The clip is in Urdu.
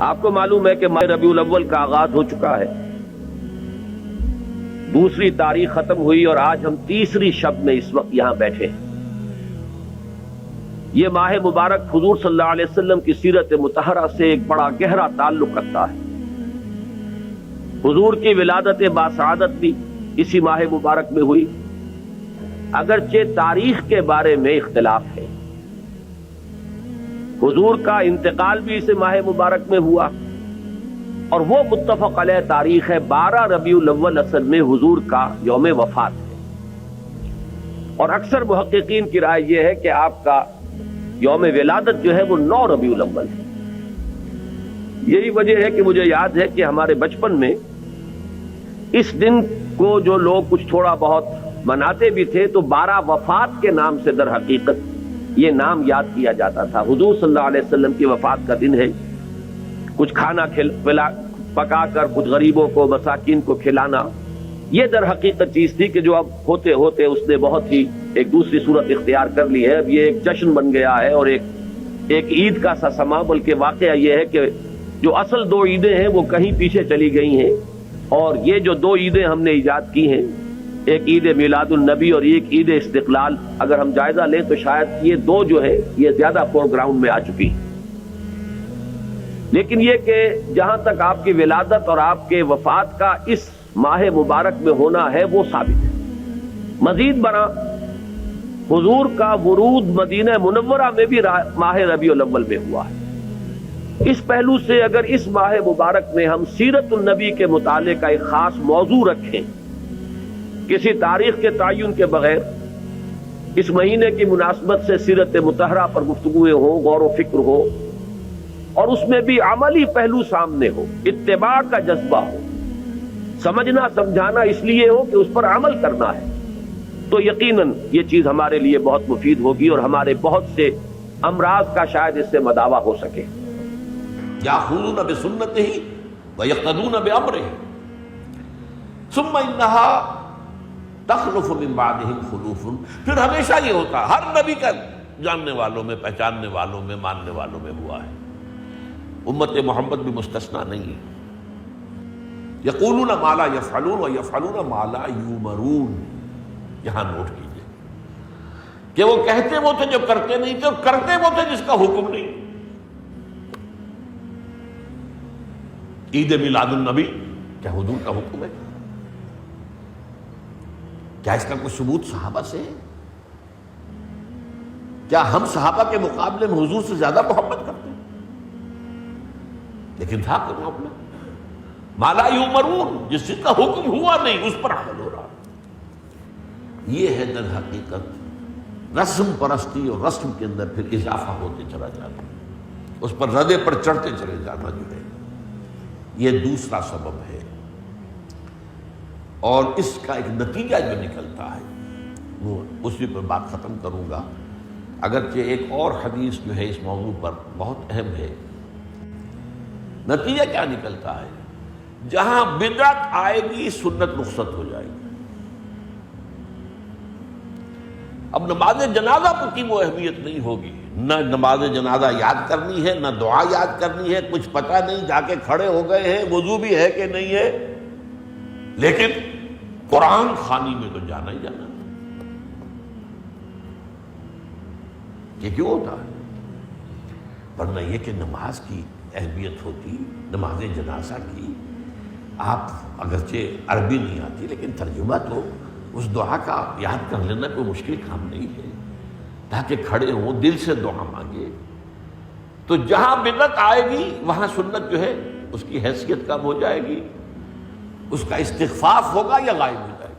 آپ کو معلوم ہے کہ ماہ ربیع الاول کا آغاز ہو چکا ہے، دوسری تاریخ ختم ہوئی اور آج ہم تیسری شب میں اس وقت یہاں بیٹھے ہیں۔ یہ ماہ مبارک حضور صلی اللہ علیہ وسلم کی سیرت مطہرہ سے ایک بڑا گہرا تعلق رکھتا ہے۔ حضور کی ولادت باسعادت بھی اسی ماہ مبارک میں ہوئی، اگرچہ تاریخ کے بارے میں اختلاف ہے۔ حضور کا انتقال بھی اس ماہ مبارک میں ہوا، اور وہ متفق علیہ تاریخ ہے 12 ربیع الاول اصل میں حضور کا یوم وفات ہے، اور اکثر محققین کی رائے یہ ہے کہ آپ کا یوم ولادت جو ہے وہ 9 ربیع الاول ہے۔ یہی وجہ ہے کہ مجھے یاد ہے کہ ہمارے بچپن میں اس دن کو جو لوگ کچھ تھوڑا بہت مناتے بھی تھے تو 12 وفات کے نام سے در حقیقت یہ نام یاد کیا جاتا تھا۔ حضور صلی اللہ علیہ وسلم کی وفات کا دن ہے، کچھ کھانا پکا کر کچھ غریبوں کو مساکین کو کھلانا، یہ در حقیقت چیز تھی کہ جو اب ہوتے ہوتے اس نے بہت ہی ایک دوسری صورت اختیار کر لی ہے۔ اب یہ ایک جشن بن گیا ہے اور ایک عید کا سا سما، بلکہ واقعہ یہ ہے کہ جو اصل 2 عیدیں ہیں وہ کہیں پیچھے چلی گئی ہیں، اور یہ جو 2 عیدیں ہم نے ایجاد کی ہیں، ایک عید میلاد النبی اور ایک عید استقلال، اگر ہم جائزہ لیں تو شاید یہ 2 جو ہے یہ زیادہ فور گراؤنڈ میں آ چکی ہیں۔ لیکن یہ کہ جہاں تک آپ کی ولادت اور آپ کے وفات کا اس ماہ مبارک میں ہونا ہے وہ ثابت ہے۔ مزید برآں حضور کا ورود مدینہ منورہ میں بھی ماہ ربیع الاول میں ہوا ہے۔ اس پہلو سے اگر اس ماہ مبارک میں ہم سیرت النبی کے مطالعے کا ایک خاص موضوع رکھیں، کسی تاریخ کے تعین کے بغیر اس مہینے کی مناسبت سے سیرت مطہرہ پر گفتگویں ہوں، غور و فکر ہو، اور اس میں بھی عملی پہلو سامنے ہو، اتباع کا جذبہ ہو، سمجھنا سمجھانا اس لیے ہو کہ اس پر عمل کرنا ہے، تو یقیناً یہ چیز ہمارے لیے بہت مفید ہوگی اور ہمارے بہت سے امراض کا شاید اس سے مداوع ہو سکے۔ یاخذون بسنتہ ویقتدون بامرہ ثم انہا تخلف من بعدہم خلوف۔ پھر ہمیشہ یہ ہوتا، ہر نبی کا جاننے والوں میں، پہچاننے والوں میں، ماننے والوں میں ہوا ہے، امت محمد بھی مستثنیٰ نہیں ہے۔ یقولون ما لا یفعلون ویفعلون ما لا یؤمرون۔ یہاں نوٹ کیجئے کہ وہ کہتے وہ تھے جو کرتے نہیں تھے، اور کرتے وہ تھے جس کا حکم نہیں۔ عید میلاد النبی کیا حضور کا حکم ہے؟ کیا اس کا کوئی ثبوت صحابہ سے ہے؟ کیا ہم صحابہ کے مقابلے میں حضور سے زیادہ محبت کرتے ہیں؟ لیکن تھا کہ وہ اپنا ما لا یؤمرون، جس چیز کا حکم ہوا نہیں اس پر عمل ہو رہا۔ یہ ہے در حقیقت رسم پرستی، اور رسم کے اندر پھر اضافہ ہوتے چلا جانا، اس پر ردے پر چڑھتے چلے جانا جو ہے، یہ دوسرا سبب ہے۔ اور اس کا ایک نتیجہ جو نکلتا ہے وہ اسی پر بات ختم کروں گا، اگرچہ ایک اور حدیث جو ہے اس موضوع پر بہت اہم ہے۔ نتیجہ کیا نکلتا ہے؟ جہاں بدعت آئے گی سنت رخصت ہو جائے گی۔ اب نماز جنازہ کی وہ اہمیت نہیں ہوگی، نہ نماز جنازہ یاد کرنی ہے، نہ دعا یاد کرنی ہے، کچھ پتہ نہیں، جا کے کھڑے ہو گئے ہیں، وضو بھی ہے کہ نہیں ہے، لیکن قرآن خوانی میں تو جانا ہی جانا۔ یہ کیوں ہوتا ہے؟ ورنہ یہ کہ نماز کی اہمیت ہوتی، نماز جنازہ کی، آپ اگرچہ عربی نہیں آتی لیکن ترجمہ تو اس دعا کا یاد کر لینا کوئی مشکل کام نہیں ہے، تاکہ کھڑے ہوں دل سے دعا مانگے۔ تو جہاں بدعت آئے گی وہاں سنت جو ہے اس کی حیثیت کم ہو جائے گی، اس کا استخفاف ہوگا یا غائب ہو جائے گا۔